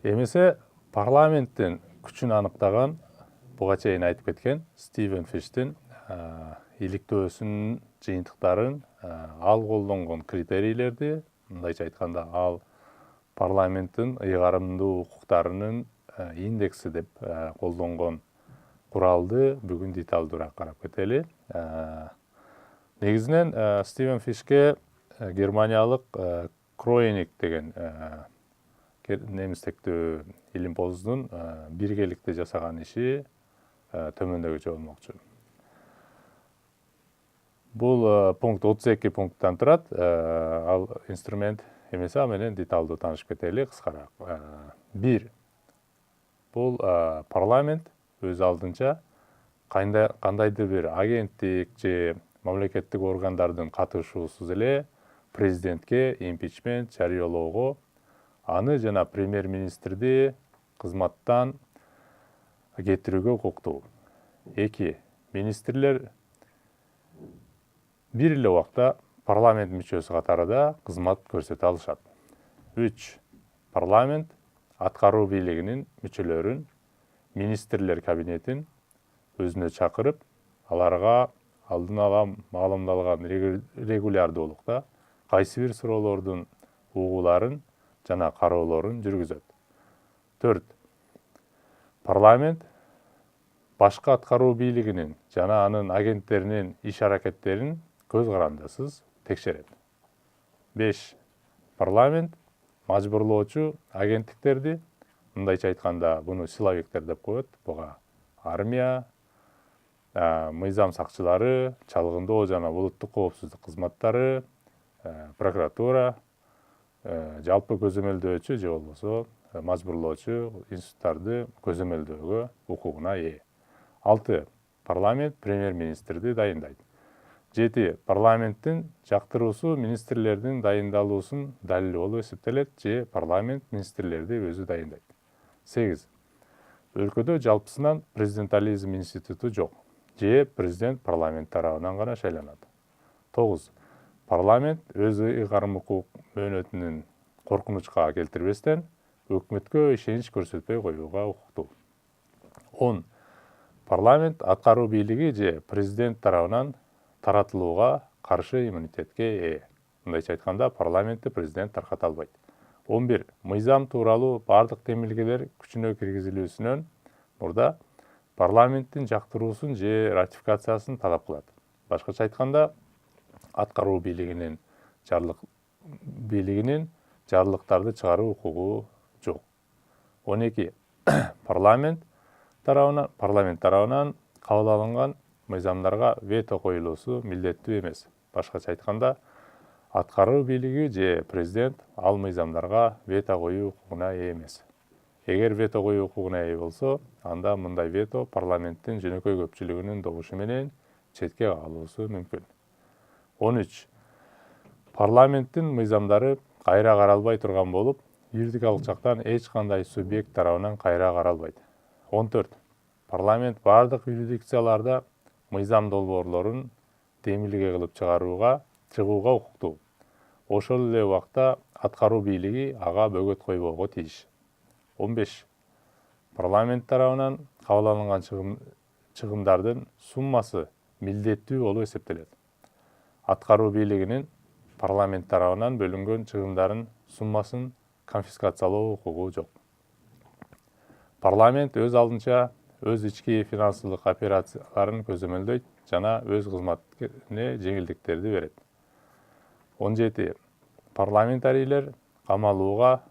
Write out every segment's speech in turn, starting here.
Эмесе парламенттин күчүн аныктаган буга чейин айтып кеткен Стивен Фиштин иликтөөсүнүн жыйынтыктарын ал колдонгон критерийлерди, мындайча айтканда ал парламенттин ыйгарымдуу укуктарынын индекси деп колдонгон куралды бүгүн деталдуураак карап кетели. Негизинен Стивен Фишке германиялык Кроеник деген немистектүү илимпоздун биргеликте жасаган иши төмөндөгүчө болмокчу. Бул пункт 32 пункттан турат. Ал инструмент эмесе, ал менен деталдуу таанышып кетели кыскараак. 1. Бул парламент өз алдынча кандайдыр бир агенттик же мамлекеттик органдардын катышуусуз эле президентке импичмент жарыялоого, аны жана премьер-министрди кызматтан кетирүүгө укуктуу. 2. Министрлер бир эле убакта парламент мүчөсү катарында кызмат көрсөтө алышат. 3. Парламент аткаруу бийлигинин мүчөлөрүн министрлер кабинетин өзүнө чакырып, аларга алдын ала маалымдалган регулярдуулукта кайсы бир суроолордун угууларын жана кароолорун жүргүзөт. 4. Парламент башкы аткаруу бийлигинин жана анын агенттеринин иш-аракеттерин көз карандысыз текшерет. 5. Парламент мажбурлоочу агенттиктерди, мындайча айтканда буну силовиктер деп коет, буга армия, мыйзам сакчылары, чалгындоо жана улуттук коопсуздук кызматтары, прокуратура, жалпы көзөмөлдөөчү же болбосо мажбурлоочу институттарды көзөмөлдөөгө укугуна ээ. 6. Парламент премьер-министрди дайындайт. 7. Парламенттин жактыруусу министрлердин дайындалуусун далили болуп эсептелет же парламент министрлерди өзү дайындайт. 8. Өлкөдө жалпысынан президентализм институту жок же президент парламент тарабынан гана шайланат. 9. Парламент өз ыйгарым укук мөөнөтүнүн коркунучка келтирбестен өкмөткө ишенич көрсөтпөй коюуга укуктуу. 10. Парламент аткаруу бийлиги же президент тарабынан таратылууга каршы иммунитетке ээ. Мындайча айтканда, парламентти президент тарката албайт. 11. Мыйзам тууралуу бардык демилгелер күчүнө киргизилүүсүнөн мурда парламенттин жактыруусун же ратификациясын талап кылат. Башкача айтканда, аткаруу бийлигинин жарлыктарды чыгаруу укугу жок. 12. Парламент тарабынан кабыл алынган мыйзамдарга вето коюлуусу милдеттүү эмес. Башкача айтканда, аткаруу бийлиги же президент ал мыйзамдарга вето коюу укугуна ээ эмес. Эгер вето коюу укугуна ээ болсо, анда мындай вето парламенттин жөнөкөй көпчүлүгүнүн добушу менен четке кагылуусу мүмкүн. 13. Парламенттин мыйзамдары кайра каралбай турган болуп, юридикалык жактан эч кандай субъект тарабынан кайра каралбайт. 14. Парламент бардык юрисдикцияларда мыйзам долбоорлорун демилге кылып чыгууга укуктуу. Ошол эле убакта аткаруу бийлиги ага бөгөт койбоого тийиш. 15. Парламент тарабынан кабыл алынган чыгымдардын суммасы милдеттүү болуп эсептелет. Аткаруу бийлигинин парламент тарабынан бөлүнгөн чыгымдардын суммасын конфискациялоо укугу жок. Парламент өз алдынча өз ички финансылык операцияларын көзөмөлдөйт жана өз кызматына жеңилдиктерди берет. 17. Парламентарийлер камалууга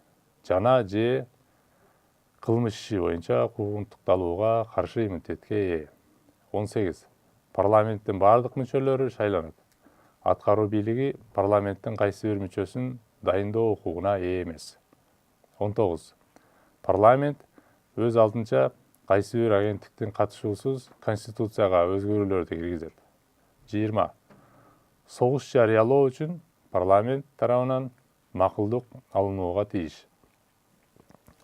жана же кылмыш иши боюнча куугунтукталууга каршы иммунитетке ээ. 18. Парламенттин бардык мүчөлөрү шайланат. Аткаруу бийлиги парламенттин кайсы бир мүчөсүн дайындоо укугуна ээ эмес. 19. Парламент өз алдынча кайсы бир агенттиктин катышуусуз Конституцияга өзгөрүүлөрдү киргизет. 20. Согуш жарыялоо үчүн парламент тарабынан макулдук алынууга тийиш.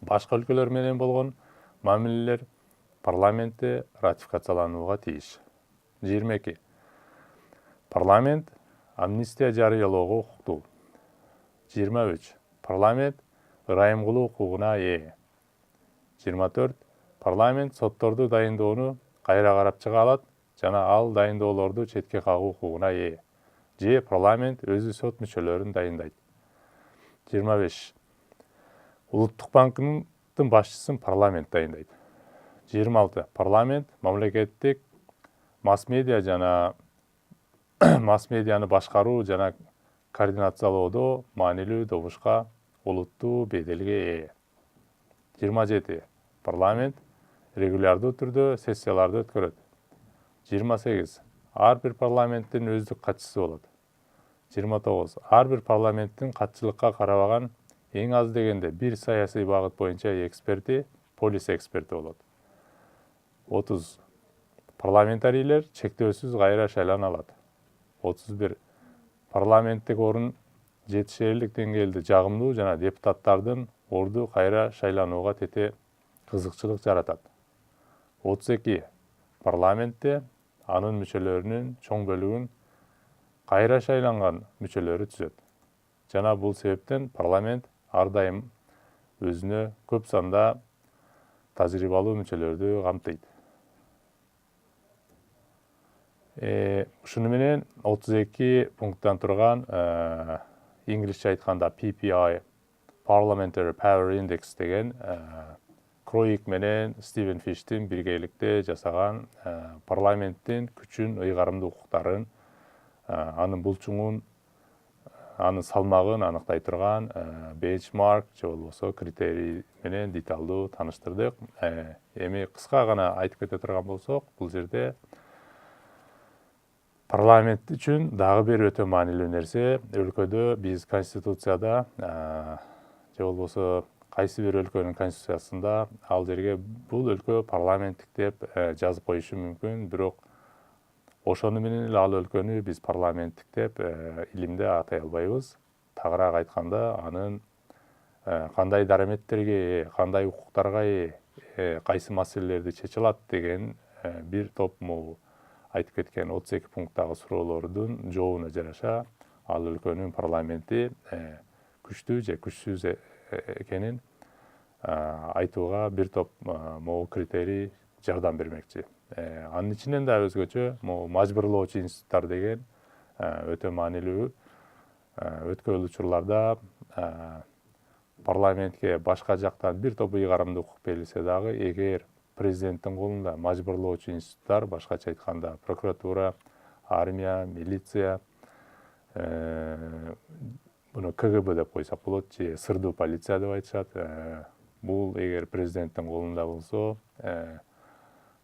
Башка өлкөлөр менен болгон мамилелер парламентте ратификацияланууга тийиш. 22. Парламент амнистия жарыялоого укуктуу. 23. Парламент ырайым кылуу укугуна ээ. 24. Парламент сотторду дайындоону кайра карап чыга алат жана ал дайындоолорду четке кагуу укугуна ээ. Же парламент өзү сот мүчөлөрүн дайындайт. 25. Улуттук банктын башчысын парламент дайындайт. 26. Парламент мамлекеттик масс-медиа жана масс-медианы башкаруу жана координациялоодо маанилүү добушка, олуттуу беделге ээ. 27. Парламент регулярдуу түрдө сессияларды өткөрөт. 28. Ар бир парламенттин өздүк катчысы болот. 29. Ар бир парламенттин катчылыкка карабаган эң аз дегенде бир саясий багыт боюнча эксперти, полис эксперти болот. 30. Парламентарийлер чектөөсүз кайра шайлана алат. 31. Парламенттик орун жетишээрлик деңгээлде жагымдуу жана депутаттардын орду кайра шайланууга тете кызыкчылык жаратат. 32. Парламентте анын мүчөлөрүнүн чоң бөлүгүн кайра шайланган мүчөлөрү түзөт. Жана бул себептен парламент ар дайым өзүнө көп санда тажрыйбалуу мүчөлөрдү камтыйт. Ушуну менен 32 пункттан турган инглисче айтканда PPI Parliamentary Power Index деген Кроик менен Стивен Фиштин биргеликте жасаган парламенттин күчүн, ыйгарымдуу укуктарын, анын булчуңун, анын салмагын аныктай турган бенчмарк же болбосо критерий менен деталдуу тааныштырдык. Эми кыска гана айтып кете турган болсок, бул жерде парламент үчүн дагы бир өтө маанилүү нерсе, өлкөдө биз конституцияда же болбосо кайсы бир өлкөнүн конституциясында ал жерге бул өлкө парламенттик деп жазып коюшу мүмкүн, бирок ошону менен эле ал өлкөнү биз парламенттик деп илимде атай албайбыз. Тагыраак айтканда, анын кандай дараметтерге ээ, кандай укуктарга ээ, кайсы маселелерди чече алат деген бир топ могу айтып кеткен 32 пункттагы суроолордун жообуна жараша ал өлкөнүн парламенти күчтүү же күчсүз экенин айтууга бир топ могу критерий жардам бермекчи. Анын ичинен да өзгөчө могу мажбурлоочу институттар деген өтө маанилүү. Өткөн учурларда парламентке башка жактан бир топ ыйгарымдуу укук берилсе дагы, эгер президенттин колунда мажбурлоочу институттар, башкача айтканда прокуратура, армия, милиция, буну КГБ деп койсок болот, же сырдуу полиция деп айтышат. Бул эгер президенттин колунда болсо,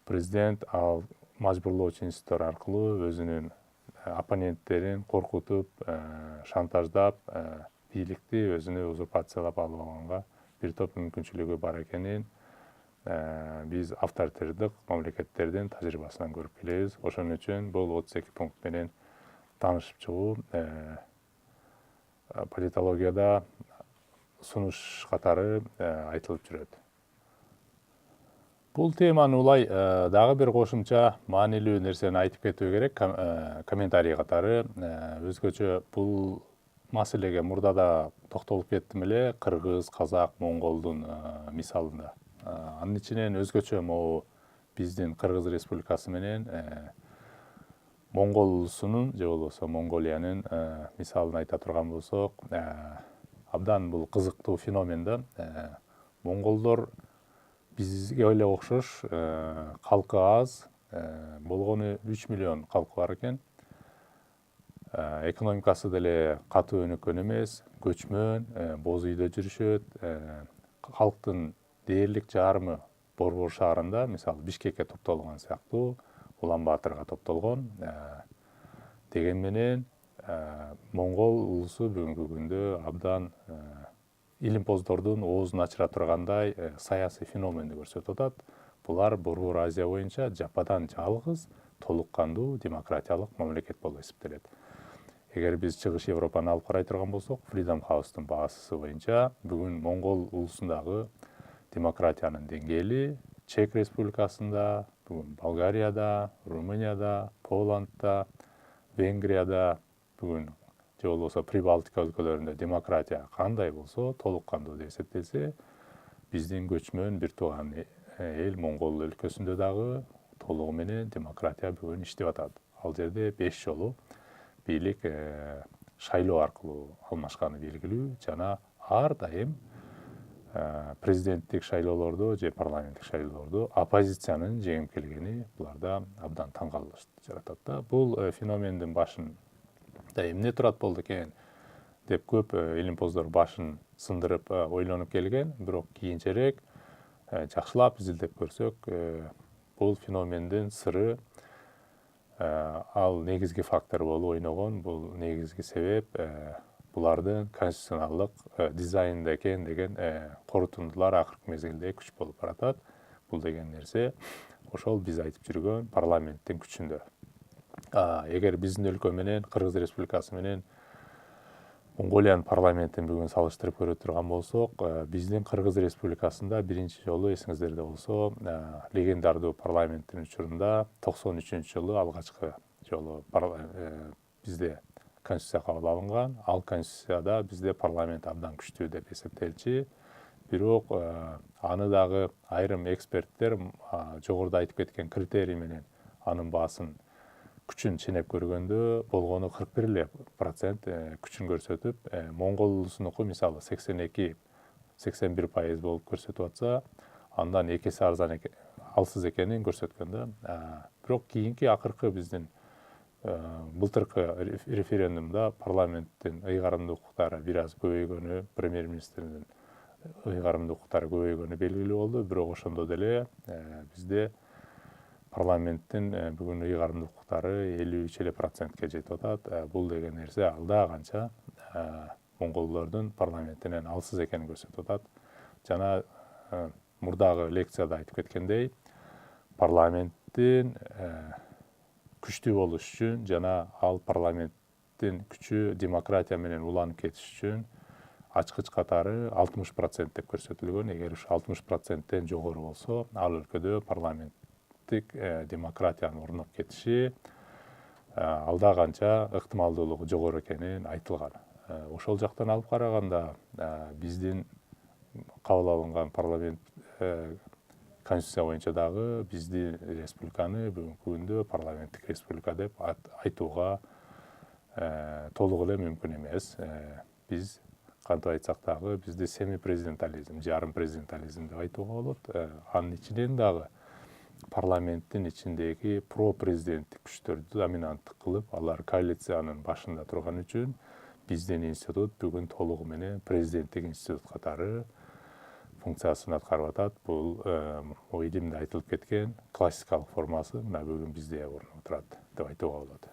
президент ал мажбурлоочу институттар аркылуу өзүнүн оппоненттерин коркутуп, шантаждап, бийликти өзүнө узурпациялап алып алганга бир топ мүмкүнчүлүгү бар экенин биз авторитардык мамлекеттердин тажрыйбасынан көрүп келебиз. Ошон үчүн бул 32 пункт менен таанышып чыгуу политологияда сунуш катары айтылып жүрөт. Бул теманы улай дагы бир кошумча маанилүү нерсени айтып кетүү керек, комментарий катары. Өзгөчө бул маселеге мурда да токтолуп кеттим эле, кыргыз, казак, монголдун мисалында. Анын ичинен өзгөчө могу биздин Кыргыз Республикасы менен Монгол улусунун же болбосо Монголиянын мисалын айта турган болсок, абдан бул кызыктуу феномен да. Монголдор бизге эле окшош, калкы аз, болгону 3 миллион калкы бар экен. Экономикасы деле катуу өнүккөн эмес, көчмөн, боз үйдө жүрүшөт. Калктын дээрлик жарымы Борбор шаарында, мисалы Бишкекке топтолгон сыяктуу, Улан-Баатырга топтолгон. Деген менен Монгол улусу бүгүнкү күндө абдан илимпоздордун оозун ачыра тургандай саясий феноменди көрсөтүп атат. Булар Борбор Азия боюнча жападан жалгыз толук кандуу демократиялык мамлекет болуп эсептелет. Эгер биз Чыгыш Европаны алып карай турган болсок, Freedom House-тун баасысы боюнча бүгүн Монгол улусундагы демократиянын деңгээли Чек Республикасында, бүгүн Болгарияда, Румынияда, Поландда, Венгрияда, бүгүн же болбосо Прибалтика өлкөлөрүндө демократия кандай болсо, толук кандуу деп эсептелсе, биздин көчмөн бир тууган эл Моңгол өлкөсүндө дагы толугу менен демократия бүгүн иштеп атат. Ал жерде 5 жолу бийлик шайлоо аркылуу алмашканы белгилүү жана ар дайым президенттик шайлоолордо же парламенттик шайлоолордо оппозициянын жеңип келгени буларда абдан таң калыш жаратат да. Бул феномендин башында эмне турат болду экен деп көп илимпоздор башын сындырып ойлонуп келген. Бирок кийинчерээк жакшылап изилдеп көрсөк, бул феномендин сыры ал негизги фактор болуп ойногон. Бул негизги себеп булардын конституционалдык дизайнда экен деген корутундулар акыркы мезгилде күч болуп баратат. Бул деген нерсе ошол биз айтып жүргөн парламенттин күчүндө. Эгер биздин өлкө менен Кыргыз Республикасы менен Монголиянын парламентин бүгүн салыштырып көрө турган болсок, биздин Кыргыз Республикасында биринчи жолу эсиңиздерде болсо, легендардуу парламенттин учурунда 93-жылы алгачкы жолу бизде конституция кабыл алынган. Ал конституцияда бизде парламент абдан күчтүү деп эсептелчү. Бирок аны дагы айрым эксперттер жогоруда айтып кеткен критерий менен анын баасын күчүн ченеп көргөндө болгону 41% күчүн көрсөтүп, Моңгол улусунуку мисалы 82-81% болуп көрсөтүп атса, андан 2 эсе алсыз экенин көрсөткөн да. Бирок кийинки акыркы биздин былтыркы референдумда парламенттин ыйгарымдуу укуктары бир аз көбөйгөнү, премьер-министрдин ыйгарымдуу укуктары көбөйгөнү белгилүү болду. Бирок ошондо деле бизде парламенттин бүгүн ыйгарымдуу укуктары 53% жетип атат. Бул деген нерсе алда канча монголдордун парламентинен алсыз экенин көрсөтүп атат. Жана мурдагы лекцияда айтып кеткендей, парламенттин күчтүү болуш үчүн жана ал парламенттин күчү демократия менен уланып кетиш үчүн ачкыч катары 60% деп көрсөтүлгөн. Эгер ушу 60%тен жогору болсо, ал өлкөдө парламенттик демократиянын орноп кетиши алда канча ыктымалдуулугу жогору экени айтылган. Ошол жактан алып караганда биздин кабыл алынган парламент конституция боюнча дагы биздин республиканы бүгүнкү күндө парламенттик республика деп айтууга толук эле мүмкүн эмес. Биз кантип айтсак дагы бизде семипрезидентализм, жарым президентализм деп айтууга болот. Анын ичинен дагы парламенттин ичиндеги пропрезиденттик күчтөрдү доминанттык кылып, алар коалициянын башында турган үчүн биздин институт бүгүн толугу менен президенттик институт катары функциясын аткарып атат. Бул ой илимде айтылып кеткен классикалык формасы мына бүгүн бизде орнуп турат деп айтууга болот.